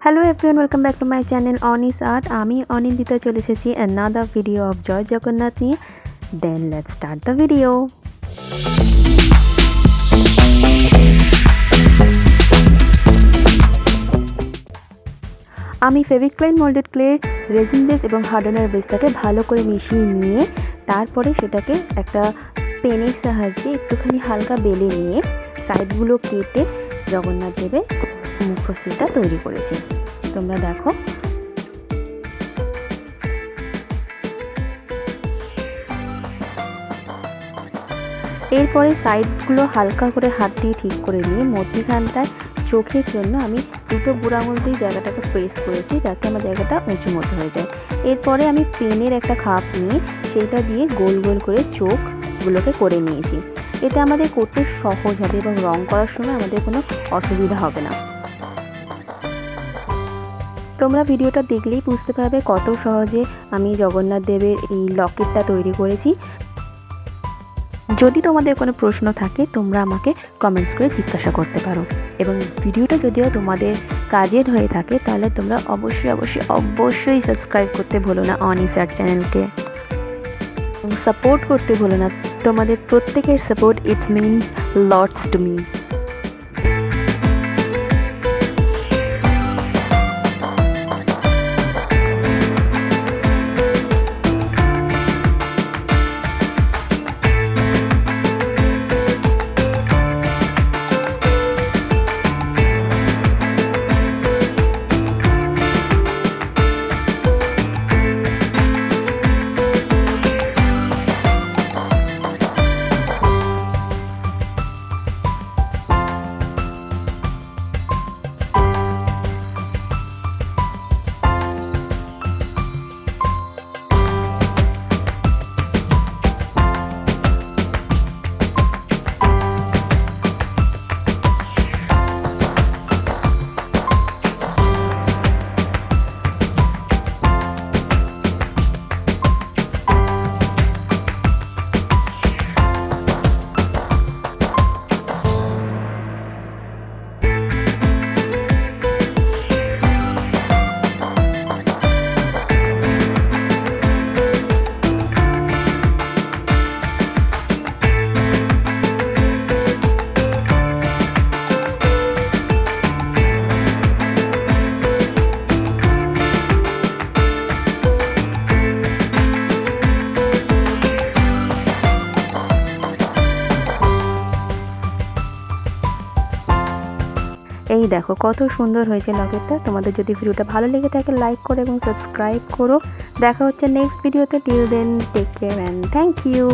Hello everyone, welcome back to my channel Oni's Art. আমি অনিন্দিতা চলে এসেছি another video of জয় জগন্নাথ নিয়ে। Then let's start the video. আমি Fevicryl moulded clay, resin base এবং hardener বেসটাকে ভালো করে মিশিয়ে নিয়ে তারপরে সেটাকে একটা পেনের সাহায্যে একটুখানি হালকা বেলে নিয়ে সাইডগুলো কেটে জগন্নাথ দেবের মুখশ্রীটা তৈরি করেছি। তোমরা দেখো, এরপরে সাইডগুলো হালকা করে হাত দিয়ে ঠিক করে নিয়ে মধ্যখানটায় চোখের জন্য আমি দুটো বুড়ো আঙুল দিয়ে জায়গাটাকে প্রেস করেছি যাতে আমার জায়গাটা উঁচু মতো হয়ে যায়। এরপরে আমি পেনের একটা খাপ নিয়ে সেইটা দিয়ে গোল গোল করে চোখগুলোকে করে নিয়েছি। এটা আমাদের করতে সহজ হবে এবং রং করার সময় আমাদের কোনো অসুবিধা হবে না। তোমরা ভিডিওটা দেখলেই বুঝতে পারবে কত সহজে আমি জগন্নাথ দেবের এই লকেটটা তৈরি করেছি। যদি তোমাদের কোনো প্রশ্ন থাকে তোমরা আমাকে কমেন্টস করে জিজ্ঞাসা করতে পারো, এবং ভিডিওটা যদিও তোমাদের কাজের হয়ে থাকে তাহলে তোমরা অবশ্যই সাবস্ক্রাইব করতে ভুলো না অনিস আর্ট চ্যানেলকে, সাপোর্ট করতে ভুলো না। তোমাদের প্রত্যেকের support it's means lots to me. এই দেখো কত সুন্দর হয়েছে লকেটটা। তোমাদের যদি ভিডিওটা ভালো লেগে থাকে লাইক করো এবং সাবস্ক্রাইব করো। দেখা হচ্ছে নেক্সট ভিডিওতে। Till then take care and thank you.